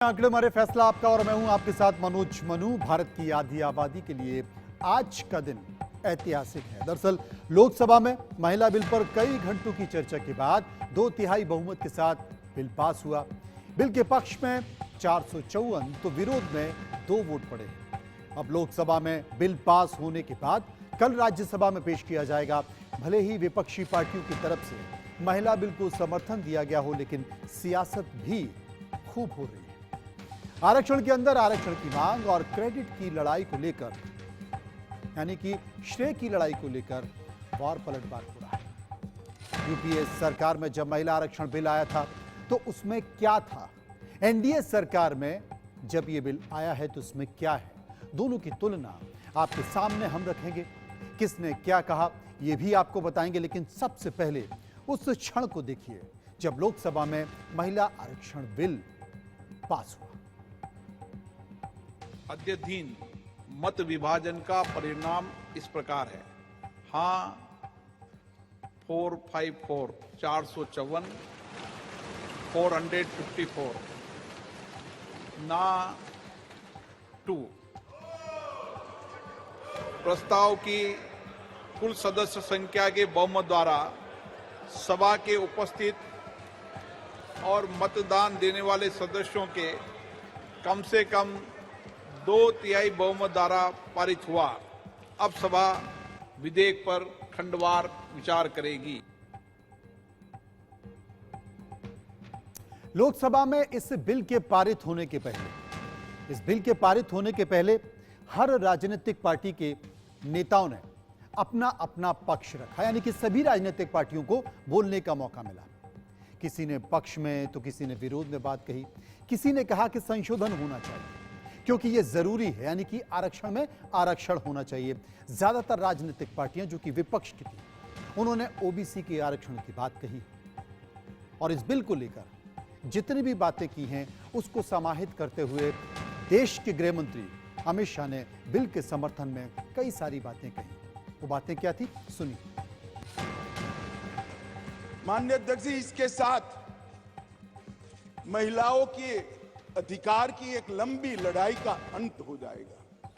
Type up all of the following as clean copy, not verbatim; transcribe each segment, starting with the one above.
आंकड़े हमारे फैसला आपका और मैं हूं आपके साथ मनोज मनु। भारत की आधी आबादी के लिए आज का दिन ऐतिहासिक है। दरअसल लोकसभा में महिला बिल पर कई घंटों की चर्चा के बाद 2/3 बहुमत के साथ बिल पास हुआ। बिल के पक्ष में 454 तो विरोध में 2 वोट पड़े। अब लोकसभा में बिल पास होने के बाद कल राज्यसभा में पेश किया जाएगा। भले ही विपक्षी पार्टियों की तरफ से महिला बिल को समर्थन दिया गया हो, लेकिन सियासत भी खूब हो रही है। आरक्षण के अंदर आरक्षण की मांग और क्रेडिट की लड़ाई को लेकर, यानी कि श्रेय की लड़ाई को लेकर वार पलटवार हो रहा है। यूपीए सरकार में जब महिला आरक्षण बिल आया था तो उसमें क्या था, एनडीए सरकार में जब यह बिल आया है तो उसमें क्या है, दोनों की तुलना आपके सामने हम रखेंगे। किसने क्या कहा यह भी आपको बताएंगे, लेकिन सबसे पहले उस क्षण को देखिए जब लोकसभा में महिला आरक्षण बिल पास हुआ। अद्यतन मत विभाजन का परिणाम इस प्रकार है। हाँ 454, 454, 454, ना 2। प्रस्ताव की कुल सदस्य संख्या के बहुमत द्वारा सभा के उपस्थित और मतदान देने वाले सदस्यों के कम से कम 2/3 बहुमत द्वारा पारित हुआ। अब सभा विधेयक पर खंडवार विचार करेगी। लोकसभा में इस बिल के पारित होने के पहले हर राजनीतिक पार्टी के नेताओं ने अपना अपना पक्ष रखा, यानी कि सभी राजनीतिक पार्टियों को बोलने का मौका मिला। किसी ने पक्ष में तो किसी ने विरोध में बात कही। किसी ने कहा कि संशोधन होना चाहिए क्योंकि यह जरूरी है, यानी कि आरक्षण में आरक्षण होना चाहिए। ज्यादातर राजनीतिक पार्टियां जो कि विपक्ष की थी, उन्होंने ओबीसी के आरक्षण की बात कही और इस बिल को लेकर जितनी भी बातें की हैं उसको समाहित करते हुए देश के गृह मंत्री अमित शाह ने बिल के समर्थन में कई सारी बातें कही। वो बातें क्या थी, सुनिए। माननीय अध्यक्ष जी, इसके साथ महिलाओं के अधिकार की एक लंबी लड़ाई का अंत हो जाएगा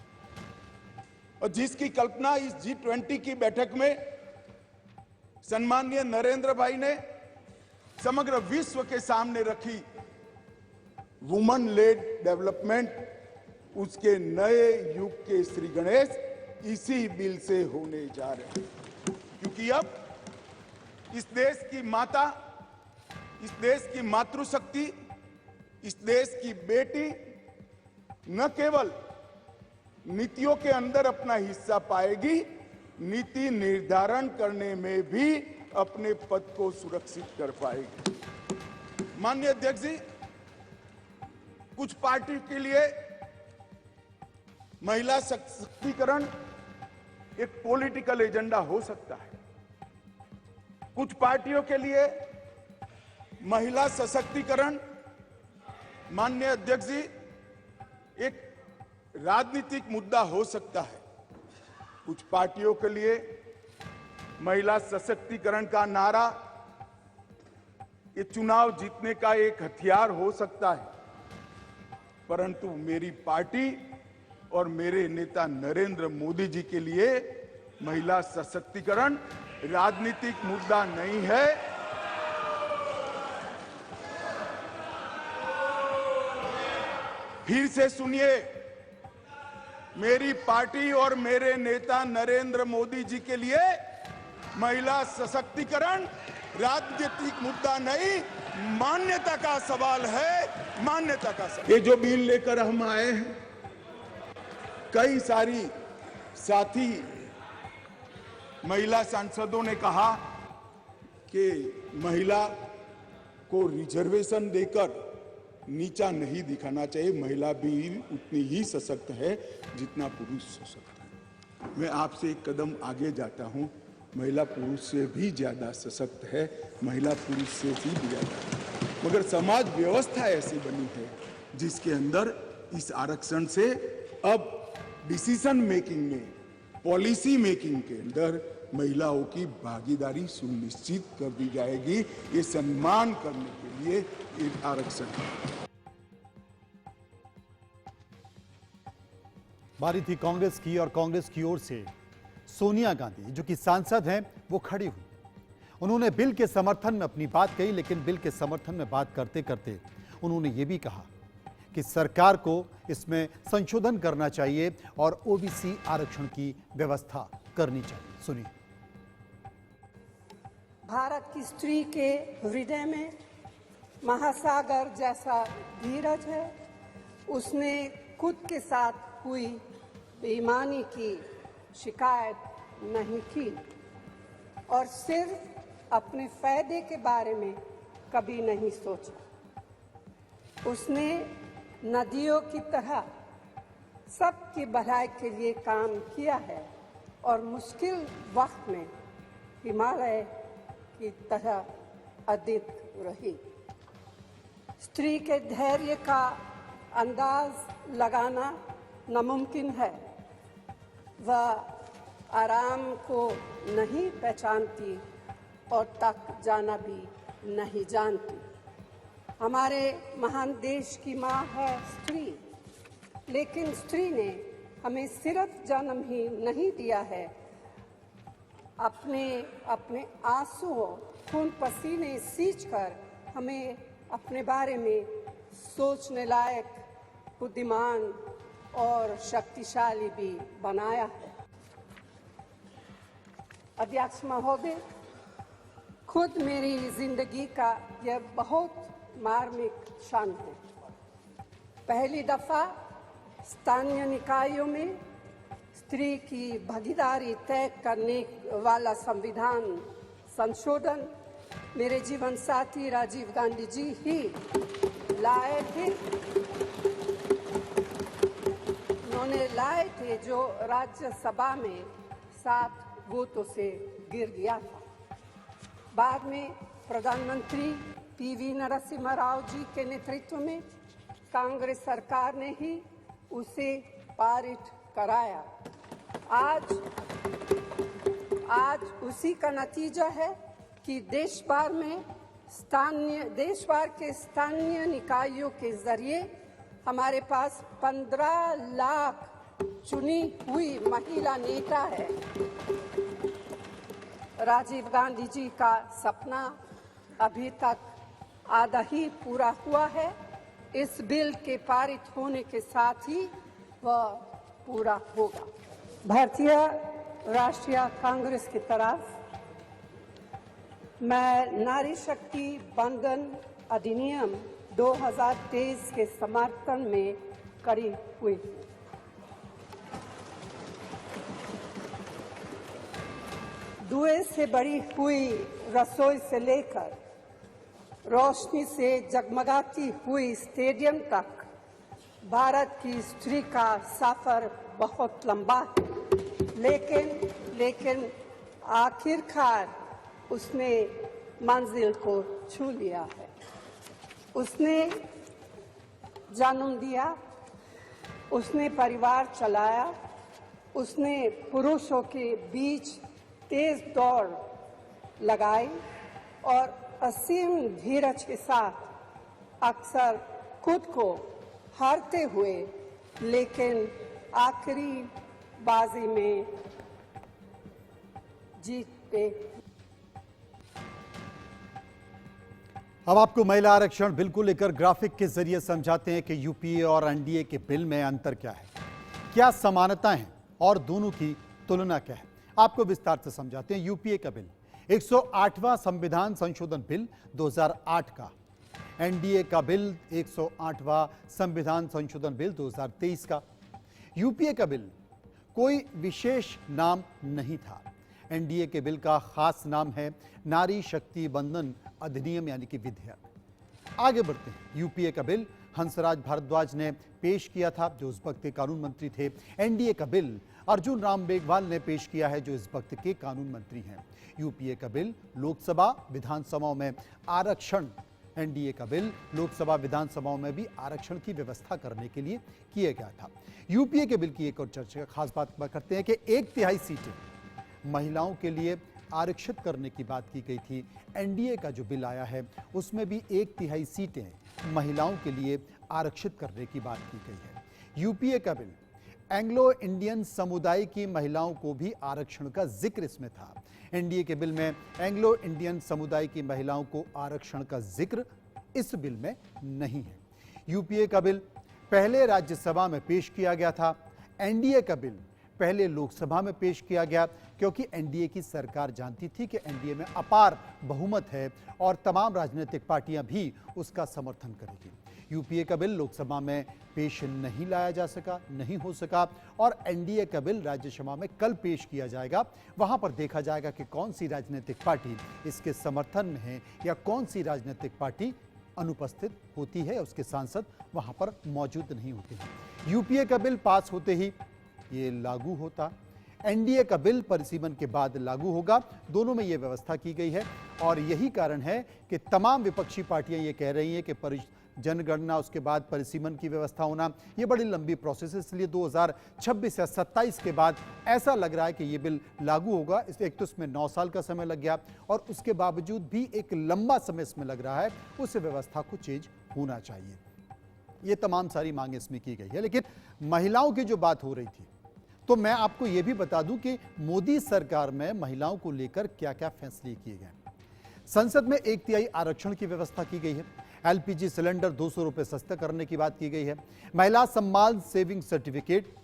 और जिसकी कल्पना इस G20 की बैठक में सम्माननीय नरेंद्र भाई ने समग्र विश्व के सामने रखी, वुमन लेड डेवलपमेंट, उसके नए युग के श्री गणेश इसी बिल से होने जा रहे हैं। क्योंकि अब इस देश की माता, इस देश की मातृशक्ति, इस देश की बेटी न केवल नीतियों के अंदर अपना हिस्सा पाएगी, नीति निर्धारण करने में भी अपने पद को सुरक्षित कर पाएगी। माननीय अध्यक्ष जी, कुछ पार्टी के लिए महिला सशक्तिकरण एक पॉलिटिकल एजेंडा हो सकता है। कुछ पार्टियों के लिए महिला सशक्तिकरण, माननीय अध्यक्ष जी, एक राजनीतिक मुद्दा हो सकता है। कुछ पार्टियों के लिए महिला सशक्तिकरण का नारा ये चुनाव जीतने का एक हथियार हो सकता है, परंतु मेरी पार्टी और मेरे नेता नरेंद्र मोदी जी के लिए महिला सशक्तिकरण राजनीतिक मुद्दा नहीं है। फिर से सुनिए, मेरी पार्टी और मेरे नेता नरेंद्र मोदी जी के लिए महिला सशक्तिकरण राजनीतिक मुद्दा नहीं, मान्यता का सवाल है, मान्यता का सवाल। ये जो बिल लेकर हम आए हैं, कई सारी साथी महिला सांसदों ने कहा कि महिला को रिजर्वेशन देकर नीचा नहीं दिखाना चाहिए, महिला भी उतनी ही सशक्त है जितना पुरुष सशक्त है। मैं आपसे एक कदम आगे जाता हूं, महिला पुरुष से भी ज्यादा सशक्त है, महिला पुरुष से भी ज्यादा है। मगर समाज व्यवस्था ऐसी बनी है जिसके अंदर इस आरक्षण से अब डिसीजन मेकिंग में, पॉलिसी मेकिंग के अंदर महिलाओं की भागीदारी सुनिश्चित कर दी जाएगी। ये सम्मान करने के लिए एक आरक्षण है। बारी थी कांग्रेस की और कांग्रेस की ओर से सोनिया गांधी जो कि सांसद हैं वो खड़ी हुई। उन्होंने बिल के समर्थन में अपनी बात कही, लेकिन बिल के समर्थन में बात करते करते उन्होंने ये भी कहा कि सरकार को इसमें संशोधन करना चाहिए और ओबीसी आरक्षण की व्यवस्था करनी चाहिए। सुनिए। भारत की स्त्री के हृदय में महासागर जैसा धीरज है। उसने खुद के साथ हुई बेईमानी की शिकायत नहीं की और सिर्फ अपने फायदे के बारे में कभी नहीं सोचा। उसने नदियों की तरह सबकी भलाई के लिए काम किया है और मुश्किल वक्त में हिमालय की तरह अडिग रही। स्त्री के धैर्य का अंदाज लगाना नामुमकिन है। वह आराम को नहीं पहचानती और तक जाना भी नहीं जानती। हमारे महान देश की माँ है स्त्री, लेकिन स्त्री ने हमें सिर्फ जन्म ही नहीं दिया है, अपने आंसुओं खून पसीने सींचकर हमें अपने बारे में सोचने लायक, बुद्धिमान और शक्तिशाली भी बनाया है। अध्यक्ष महोदय, खुद मेरी जिंदगी का यह बहुत मार्मिक क्षण है। पहली दफा स्थानीय निकायों में स्त्री की भागीदारी तय करने वाला संविधान संशोधन मेरे जीवन साथी राजीव गांधी जी ही लाए थे। उन्होंने लाए थे जो राज्यसभा में 7 वोटों से गिर गया था। बाद में प्रधानमंत्री पीवी नरसिम्हा राव जी के नेतृत्व में कांग्रेस सरकार ने ही उसे पारित कराया। आज उसी का नतीजा है कि देश भर के स्थानीय निकायों के जरिए हमारे पास 15 लाख चुनी हुई महिला नेता है। राजीव गांधी जी का सपना अभी तक आधा ही पूरा हुआ है। इस बिल के पारित होने के साथ ही वह पूरा होगा। भारतीय राष्ट्रीय कांग्रेस की तरफ मैं नारी शक्ति बंधन अधिनियम 2023 के समर्थन में खड़ी हुई। धुएं से भरी हुई रसोई से लेकर रोशनी से जगमगाती हुई स्टेडियम तक भारत की स्त्री का सफर बहुत लंबा है, लेकिन आखिरकार उसने मंजिल को छू लिया है। उसने जन्म दिया, उसने परिवार चलाया, उसने पुरुषों के बीच तेज दौड़ लगाई और असीम धीरज के साथ अक्सर खुद को हारते हुए लेकिन आखिरी बाजी में जीतते। अब आपको महिला आरक्षण बिल को लेकर ग्राफिक के जरिए समझाते हैं कि यूपीए और एनडीए के बिल में अंतर क्या है, क्या समानताएं हैं और दोनों की तुलना क्या है। आपको विस्तार से समझाते हैं। यूपीए का बिल 108वां संविधान संशोधन बिल 2008 का, एनडीए का बिल 108वां संविधान संशोधन बिल 2023 का। यूपीए का बिल कोई विशेष नाम नहीं था। एनडीए के बिल का खास नाम है नारी शक्ति बंधन अधिनियम यानी कि विधेयक। आगे बढ़ते हैं। यूपीए का बिल हंसराज भारद्वाज ने पेश किया था जो उस वक्त के कानून मंत्री थे। एनडीए का बिल अर्जुन राम मेघवाल ने पेश किया है जो इस वक्त के कानून मंत्री हैं। यूपीए का बिल लोकसभा विधानसभाओं में आरक्षण, एनडीए का बिल लोकसभा विधानसभाओं में भी आरक्षण की व्यवस्था करने के लिए किया गया था। यूपीए के बिल की एक और चर्चा खास बात करते हैं कि 1/3 सीटें महिलाओं के लिए आरक्षित करने की बात की गई थी। एनडीए का जो बिल आया है उसमें भी 1/3 सीटें महिलाओं के लिए आरक्षित करने की बात की गई है। यूपीए का बिल एंग्लो इंडियन समुदाय की महिलाओं को भी आरक्षण का जिक्र इसमें था। एनडीए के बिल में एंग्लो इंडियन समुदाय की महिलाओं को आरक्षण का जिक्र इस बिल में नहीं है। यूपीए का बिल पहले राज्यसभा में पेश किया गया था, एनडीए का बिल पहले लोकसभा में पेश किया गया, क्योंकि एनडीए की सरकार जानती थी कि एनडीए में अपार बहुमत है और तमाम राजनीतिक पार्टियां भी उसका समर्थन करेगी। यूपीए का बिल लोकसभा में पेश नहीं लाया जा सका, नहीं हो सका, और एनडीए का बिल राज्यसभा में कल पेश किया जाएगा। वहां पर देखा जाएगा कि कौन सी राजनीतिक पार्टी इसके समर्थन में है या कौन सी राजनीतिक पार्टी अनुपस्थित होती है, उसके सांसद वहां पर मौजूद नहीं होते हैं। यूपीए का बिल पास होते ही ये लागू होता, एनडीए का बिल परिसीमन के बाद लागू होगा। दोनों में ये व्यवस्था की गई है और यही कारण है कि तमाम विपक्षी पार्टियां ये कह रही हैं कि जनगणना उसके बाद परिसीमन की व्यवस्था होना ये बड़ी लंबी प्रोसेस है, इसलिए 2026 या 27 के बाद ऐसा लग रहा है कि ये बिल लागू होगा। एक तो इसमें 9 साल का समय लग गया और उसके बावजूद भी एक लंबा समय इसमें लग रहा है, उस व्यवस्था को चेंज होना चाहिए। ये तमाम सारी मांगे इसमें की गई है। लेकिन महिलाओं की जो बात हो रही थी, तो मैं आपको यह भी बता दूं कि मोदी सरकार में महिलाओं को लेकर क्या क्या फैसले किए गए। संसद में 1/3 आरक्षण की व्यवस्था की गई है। एलपीजी सिलेंडर 200 रुपए सस्ता करने की बात की गई है। महिला सम्मान सेविंग सर्टिफिकेट,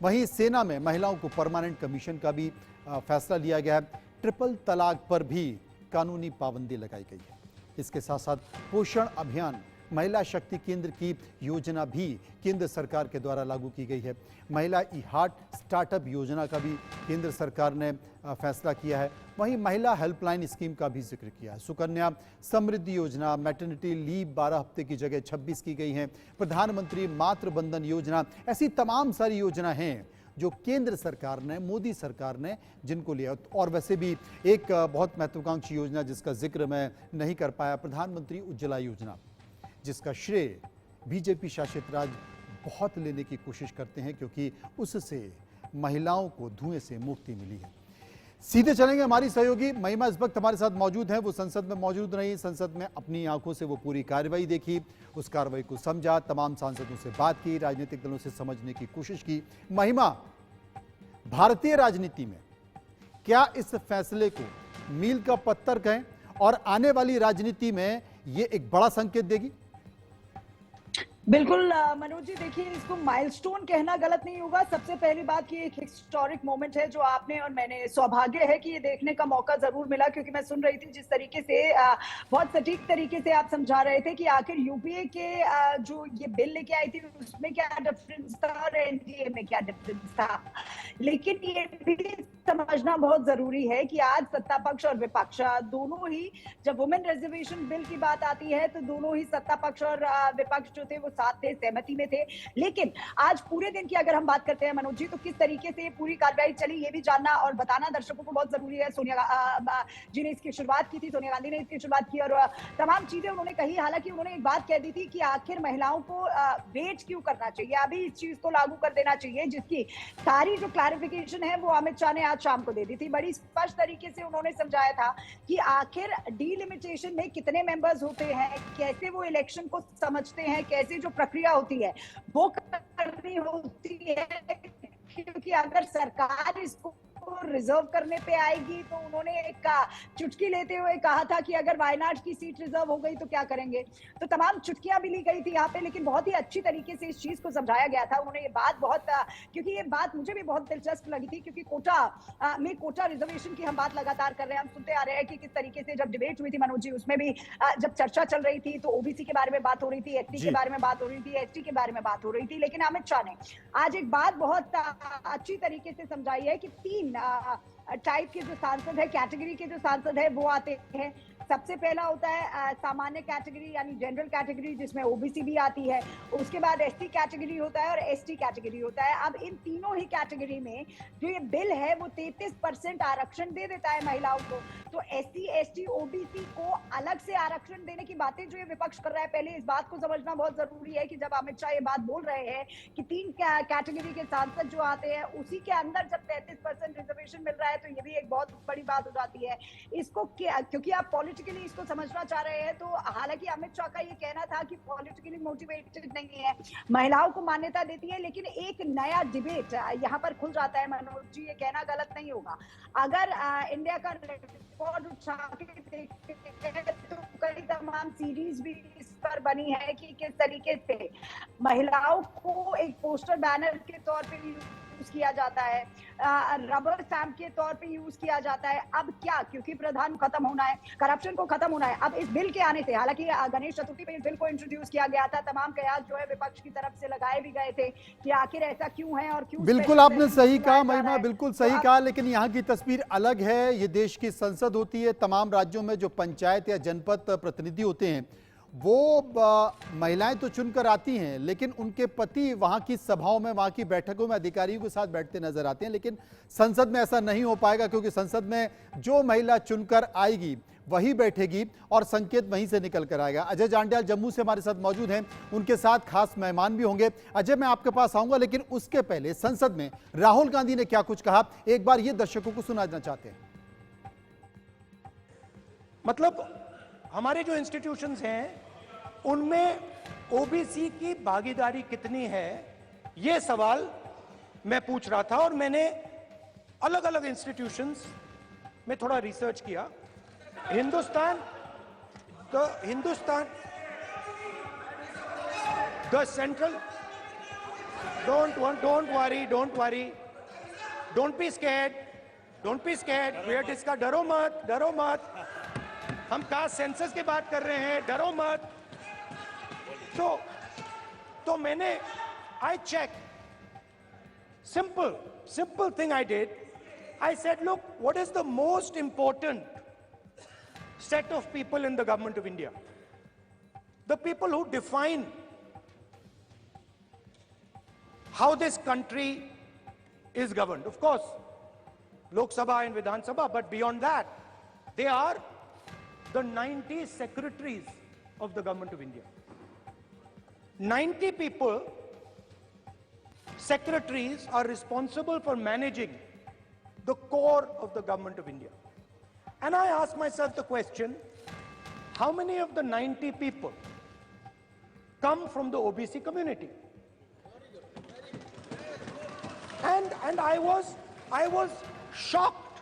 वहीं सेना में महिलाओं को परमानेंट कमीशन का भी फैसला लिया गया है। ट्रिपल तलाक पर भी कानूनी पाबंदी लगाई गई है। इसके साथ साथ पोषण अभियान, महिला शक्ति केंद्र की योजना भी केंद्र सरकार के द्वारा लागू की गई है। महिला ई हार्ट स्टार्टअप योजना का भी केंद्र सरकार ने फैसला किया है। वहीं महिला हेल्पलाइन स्कीम का भी जिक्र किया है। सुकन्या समृद्धि योजना, मैटरनिटी लीव 12 हफ्ते की जगह 26 की गई हैं। प्रधानमंत्री मातृ बंधन योजना, ऐसी तमाम सारी योजना हैं जो केंद्र सरकार ने, मोदी सरकार ने जिनको लिया। और वैसे भी एक बहुत महत्वाकांक्षी योजना जिसका जिक्र मैं नहीं कर पाया, प्रधानमंत्री उज्ज्वला योजना, जिसका श्रेय बीजेपी शासित राज्य बहुत लेने की कोशिश करते हैं, क्योंकि उससे महिलाओं को धुएं से मुक्ति मिली है। सीधे चलेंगे, हमारी सहयोगी महिमा इस वक्त हमारे साथ मौजूद हैं। वो संसद में मौजूद रही, संसद में अपनी आंखों से वो पूरी कार्रवाई देखी, उस कार्रवाई को समझा, तमाम सांसदों से बात की, राजनीतिक दलों से समझने की कोशिश की। महिमा, भारतीय राजनीति में क्या इस फैसले को मील का पत्थर कहें और आने वाली राजनीति में ये एक बड़ा संकेत देगी? बिल्कुल मनोज जी, देखिए इसको माइलस्टोन कहना गलत नहीं होगा। सबसे पहली बात कि एक हिस्टोरिक मोमेंट है जो आपने और मैंने, सौभाग्य है कि ये देखने का मौका जरूर मिला, क्योंकि मैं सुन रही थी जिस तरीके से बहुत सटीक तरीके से आप समझा रहे थे कि आखिर यूपीए के जो ये बिल लेके आई थी उसमें क्या डिफरेंस था और एनडीए में क्या डिफरेंस था। लेकिन ये भी समझना बहुत जरूरी है कि आज सत्ता पक्ष और विपक्ष दोनों ही, जब वुमेन रिजर्वेशन बिल की बात आती है तो दोनों ही सत्ता पक्ष और विपक्ष जो थे वो साथ थे, सहमति में थे। लेकिन आज पूरे दिन की अगर हम बात करते हैं मनोज जी, तो किस तरीके से पूरी कार्रवाई चली ये भी जानना और बताना दर्शकों को बहुत जरूरी है। सोनिया जी ने इसकी शुरुआत की थी, सोनिया गांधी ने इसकी शुरुआत की और तमाम चीजें उन्होंने कही। हालांकि उन्होंने एक बात कह दी थी कि आखिर महिलाओं को वेट क्यों करना चाहिए, अभी इस चीज को लागू कर देना चाहिए, जिसकी सारी जो क्लैरिफिकेशन है वो अमित शाह ने आज शाम को दे दी थी। बड़ी स्पष्ट तरीके से उन्होंने समझाया था कि आखिर डीलिमिटेशन में कितने मेंबर्स होते हैं, कैसे वो इलेक्शन को समझते हैं, कैसे जो प्रक्रिया होती है वो करनी होती है। क्योंकि अगर सरकार इसको रिजर्व करने पे आएगी तो उन्होंने एक चुटकी लेते हुए कहा था कि अगर वायनाड की सीट रिजर्व हो गई तो क्या करेंगे। तो तमाम चुटकियां भी ली गई थी यहाँ पे, लेकिन बहुत ही अच्छी तरीके से इस चीज को समझाया गया था। उन्होंने ये बात बहुत, क्योंकि ये बात मुझे भी बहुत दिलचस्प लगी थी, क्योंकि कोटा रिजर्वेशन की हम बात लगातार कर रहे हैं, हम सुनते आ रहे हैं कि किस तरीके से जब डिबेट हुई थी मनोज जी, उसमें भी जब चर्चा चल रही थी तो ओबीसी के बारे में बात हो रही थी, एसटी के बारे में बात हो रही थी, एसटी के बारे में बात हो रही थी। लेकिन अमित शाह ने आज एक बात बहुत अच्छी तरीके से समझाई है कि 3 टाइप के जो सांसद है, कैटेगरी के जो सांसद है वो आते हैं। सबसे पहला होता है सामान्य कैटेगरी यानी जनरल कैटेगरी, जिसमें ओबीसी भी आती है। उसके बाद एसटी कैटेगरी होता है और एसटी कैटेगरी होता है। अब इन तीनों ही कैटेगरी में जो ये बिल है वो 33% आरक्षण दे देता है महिलाओं को। तो एससी, एसटी, ओबीसी को अलग से आरक्षण देने की बातें जो ये विपक्ष कर रहा है, पहले इस बात को समझना बहुत जरूरी है कि जब अमित शाह ये बात बोल रहे हैं कि 3 कैटेगरी के सांसद जो आते हैं उसी के अंदर जब 33% रिजर्वेशन मिल रहा है, तो ये भी एक बहुत बड़ी बात हो जाती है। इसको क्योंकि आप पॉलिटिकली इसको समझना चाह रहे हैं, तो हालांकि अमित शाह का ये कहना था कि पॉलिटिकली मोटिवेटेड नहीं है, महिलाओं को मान्यता देती है, लेकिन एक नया डिबेट यहाँ पर खुल जाता है। मनोज जी, ये कहना गलत नहीं होगा। अगर इंडिया का रिकॉर्ड उठा के देखते हैं तो कई तमाम सीरीज भी इस पर बनी है कि किस तरीके से महिलाओं को एक पोस्टर बैनर के तौर पे यूज किया जाता है, रबर स्टैंप के तौर पे यूज किया जाता है। अब क्या, क्योंकि प्रधान खत्म होना है, करप्शन को खत्म होना है, अब इस बिल के आने से, हालांकि गणेश चतुर्थी पे इस बिल को इंट्रोड्यूस किया गया था, तमाम कयास जो है विपक्ष की तरफ से लगाए भी गए थे कि आखिर ऐसा क्यों है और क्यों। बिल्कुल आपने सही कहा महिमा, बिल्कुल सही कहा, लेकिन यहाँ की तस्वीर अलग है। ये देश की संसद होती है, तमाम राज्यों में जो पंचायत या जनपद प्रतिनिधि होते हैं वो महिलाएं तो चुनकर आती हैं, लेकिन उनके पति वहां की सभाओं में, वहां की बैठकों में अधिकारियों के साथ बैठते नजर आते हैं। लेकिन संसद में ऐसा नहीं हो पाएगा, क्योंकि संसद में जो महिला चुनकर आएगी वही बैठेगी और संकेत वहीं से निकल कर आएगा। अजय जांड्याल जम्मू से हमारे साथ मौजूद हैं, उनके साथ खास मेहमान भी होंगे। अजय, मैं आपके पास आऊंगा, लेकिन उसके पहले संसद में राहुल गांधी ने क्या कुछ कहा, एक बार ये दर्शकों को सुनाना चाहते हैं। मतलब हमारे जो इंस्टीट्यूशंस हैं उनमें ओबीसी की भागीदारी कितनी है, ये सवाल मैं पूछ रहा था। और मैंने अलग अलग इंस्टीट्यूशंस में थोड़ा रिसर्च किया। The central, don't worry, don't be scared, we डिस्का, डरो मत, हम कास्ट सेंसस की बात कर रहे हैं, डरो मत। तो मैंने I check, simple thing I did. I said, look, what is the most important set of people in the government of India? The people who define how this country is governed. Of course, Lok Sabha and Vidhan Sabha, but beyond that, they are the 90 secretaries of the government of India. 90 people, secretaries, are responsible for managing the core of the government of India. And I asked myself the question, how many of the 90 people come from the OBC community? And I was shocked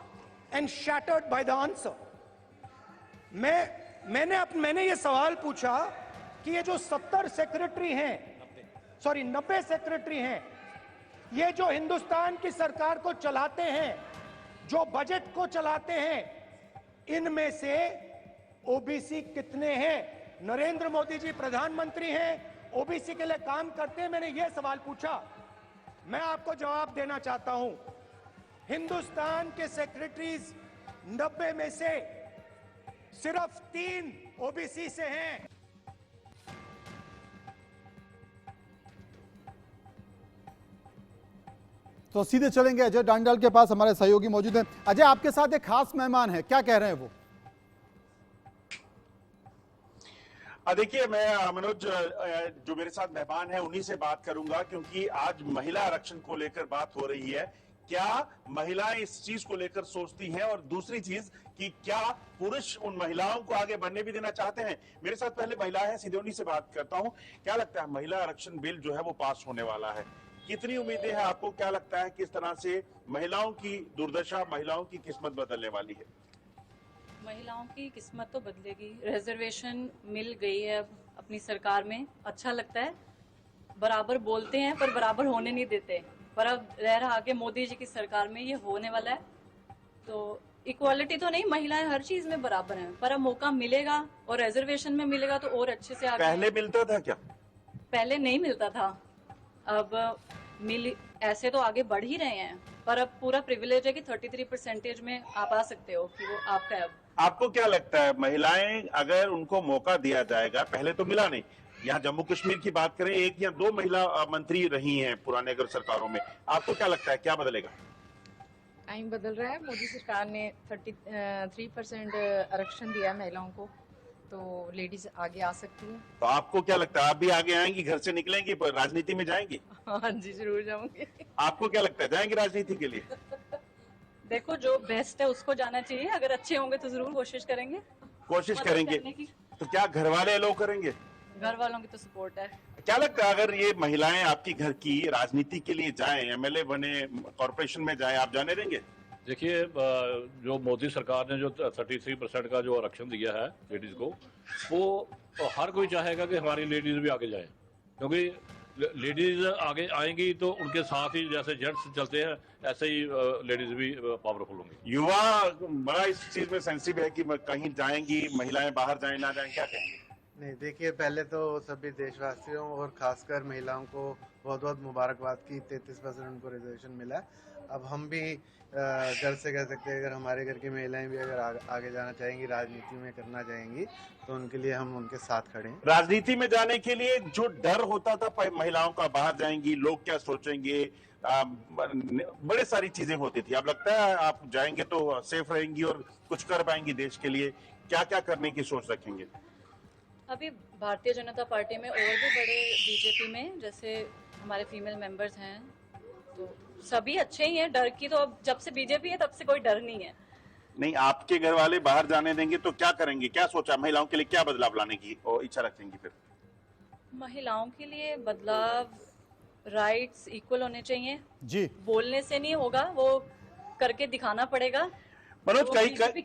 and shattered by the answer. मैंने ये सवाल पूछा कि ये जो 90 secretary हैं, ये जो हिंदुस्तान की सरकार को चलाते हैं, जो बजट को चलाते हैं, इनमें से ओबीसी कितने हैं? नरेंद्र मोदी जी प्रधानमंत्री हैं, ओबीसी के लिए काम करते हैं। मैंने ये सवाल पूछा। मैं आपको जवाब देना चाहता हूं, हिंदुस्तान के सेक्रेटरीज 90 में से सिर्फ 3 ओबीसी से हैं। तो सीधे चलेंगे अजय डांडाल के पास, हमारे सहयोगी मौजूद हैं। अजय, आपके साथ एक खास मेहमान है, क्या कह रहे हैं वो? देखिए, मैं मनोज, जो मेरे साथ मेहमान है उन्हीं से बात करूंगा, क्योंकि आज महिला आरक्षण को लेकर बात हो रही है। क्या महिलाएं इस चीज को लेकर सोचती हैं, और दूसरी चीज कि क्या पुरुष उन महिलाओं को आगे बढ़ने भी देना चाहते हैं? मेरे साथ पहले महिला है, सीधे उन्हीं से बात करता हूं। क्या लगता है, महिला आरक्षण बिल जो है वो पास होने वाला है, कितनी उम्मीदें हैं आपको? क्या लगता है किस तरह से महिलाओं की दुर्दशा, महिलाओं की किस्मत बदलने वाली है? महिलाओं की किस्मत तो बदलेगी। रिजर्वेशन मिल गई है अब अपनी सरकार में, अच्छा लगता है। बराबर बोलते हैं पर बराबर होने नहीं देते, पर अब रह रहा कि मोदी जी की सरकार में ये होने वाला है। तो इक्वालिटी तो नहीं, महिलाएं हर चीज में बराबर हैं, पर अब मौका मिलेगा और रिजर्वेशन में मिलेगा तो और अच्छे से आगे। पहले मिलता था क्या? पहले नहीं मिलता था, अब ऐसे तो आगे बढ़ ही रहे हैं, पर अब पूरा प्रिविलेज है कि 33% में आप आ सकते हो, कि वो आपका है। अब आपको क्या लगता है, महिलाएं अगर उनको मौका दिया जाएगा, पहले तो मिला नहीं, यहाँ जम्मू कश्मीर की बात करें, 1 या 2 महिला मंत्री रही हैं पुराने अगर सरकारों में, आपको क्या लगता है क्या बदलेगा? टाइम बदल रहा है। मोदी सरकार ने 33% आरक्षण दिया है महिलाओं को, तो लेडीज आगे आ सकती है। तो आपको क्या लगता है, आप भी आगे आएंगी, घर से निकलेंगी, राजनीति में जाएंगी? हाँ जी, जरूर जाऊंगी। आपको क्या लगता है, जाएंगी राजनीति के लिए? देखो, जो बेस्ट है उसको जाना चाहिए, अगर अच्छे होंगे तो जरूर कोशिश करेंगे। कोशिश मदद करेंगे। करने की। तो क्या घर वाले अलो करेंगे? घर वालों की तो सपोर्ट है। क्या लगता है अगर ये महिलाएं आपकी घर की राजनीति के लिए जाएं, एमएलए बने, कॉर्पोरेशन में जाएं, आप जाने देंगे? देखिए, जो मोदी सरकार ने जो 33% का जो आरक्षण दिया है लेडीज को, वो हर कोई चाहेगा कि हमारी लेडीज भी आगे जाए, क्योंकि लेडीज आगे आएंगी तो उनके साथ ही जैसे जेंट्स चलते हैं ऐसे ही लेडीज भी पावरफुल होंगी। युवा बड़ा इस चीज में सेंसिटिव है कि कहीं जाएंगी, महिलाएं बाहर जाए ना जाए, क्या कहेंगे? नहीं, देखिए, पहले तो सभी देशवासियों और खासकर महिलाओं को बहुत बहुत मुबारकबाद की 33% उनको रिजर्वेशन मिला। अब हम भी गर्व से कह सकते हैं, अगर हमारे घर की महिलाएं भी अगर आगे जाना चाहेंगी, राजनीति में करना चाहेंगी, तो उनके लिए हम उनके साथ खड़े हैं। राजनीति में जाने के लिए जो डर होता था महिलाओं का, बाहर जाएंगी लोग क्या सोचेंगे, बड़े सारी चीजें होती थी, अब लगता है आप जाएंगे तो सेफ रहेंगी और कुछ कर पाएंगी देश के लिए, क्या क्या करने की सोच रखेंगे? अभी भारतीय जनता पार्टी में और भी बड़े बीजेपी में जैसे हमारे फीमेल मेंबर्स हैं, तो सभी अच्छे ही हैं। डर की तो अब जब से बीजेपी है तब से कोई डर नहीं है। नहीं, आपके घर वाले बाहर जाने देंगे तो क्या करेंगे, क्या सोचा, महिलाओं के लिए क्या बदलाव लाने की इच्छा रखेंगी? फिर महिलाओं के लिए बदलाव, राइट्स इक्वल होने चाहिए जी। बोलने से नहीं होगा, वो करके दिखाना पड़ेगा। मनोज,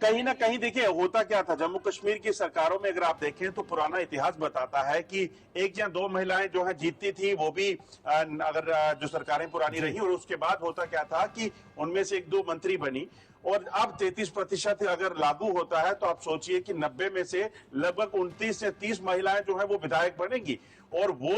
कहीं ना कहीं देखिए होता क्या था, जम्मू कश्मीर की सरकारों में अगर आप देखें तो पुराना इतिहास बताता है कि एक या दो महिलाएं जो है जीतती थी, वो भी अगर जो सरकारें पुरानी रही, और उसके बाद होता क्या था कि उनमें से एक दो मंत्री बनी, और अब 33% अगर लागू होता है तो आप सोचिए कि 90 में से लगभग 29 से 30 महिलाएं जो है वो विधायक बनेंगी, और वो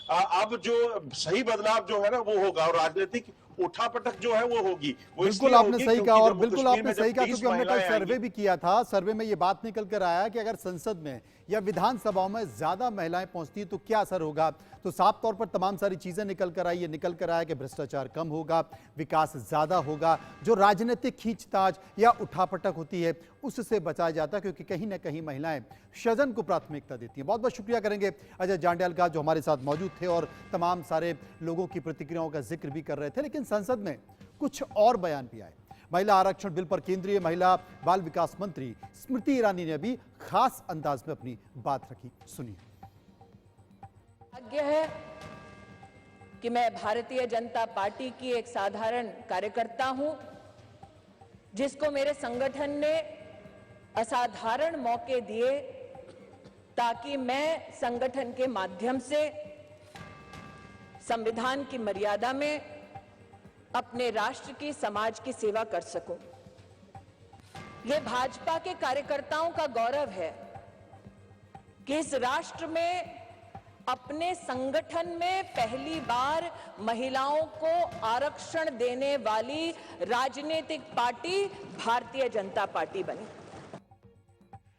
अब जो सही बदलाव जो है ना वो होगा, और राजनीतिक उठापटक जो है वो होगी। बिल्कुल आपने सही कहा, और बिल्कुल आपने सही कहा, क्योंकि हमने कल सर्वे भी किया था। सर्वे में ये बात निकल कर आया कि अगर संसद में या विधानसभाओं में ज्यादा महिलाएं पहुंचती तो क्या असर होगा, तो साफ तौर पर तमाम सारी चीजें निकल कर आई। ये निकल कर आया कि भ्रष्टाचार कम होगा, विकास ज्यादा होगा, जो राजनीतिक खींचतान या उठापटक होती है उससे बचाया जाता है, क्योंकि कहीं ना कहीं महिलाएं सदन को प्राथमिकता देती हैं। बहुत बहुत शुक्रिया करेंगे अजय जांड्याल का, जो हमारे साथ मौजूद थे और तमाम सारे लोगों की प्रतिक्रियाओं का जिक्र भी कर रहे थे। लेकिन संसद में कुछ और बयान भी आए। महिला आरक्षण बिल पर केंद्रीय महिला बाल विकास मंत्री स्मृति ईरानी ने भी खास अंदाज में अपनी बात रखी, सुनिए। भाग्य है कि मैं भारतीय जनता पार्टी की एक साधारण कार्यकर्ता हूं, जिसको मेरे संगठन ने असाधारण मौके दिए ताकि मैं संगठन के माध्यम से संविधान की मर्यादा में अपने राष्ट्र की, समाज की सेवा कर सकूं। यह भाजपा के कार्यकर्ताओं का गौरव है कि इस राष्ट्र में अपने संगठन में पहली बार महिलाओं को आरक्षण देने वाली राजनीतिक पार्टी भारतीय जनता पार्टी बनी।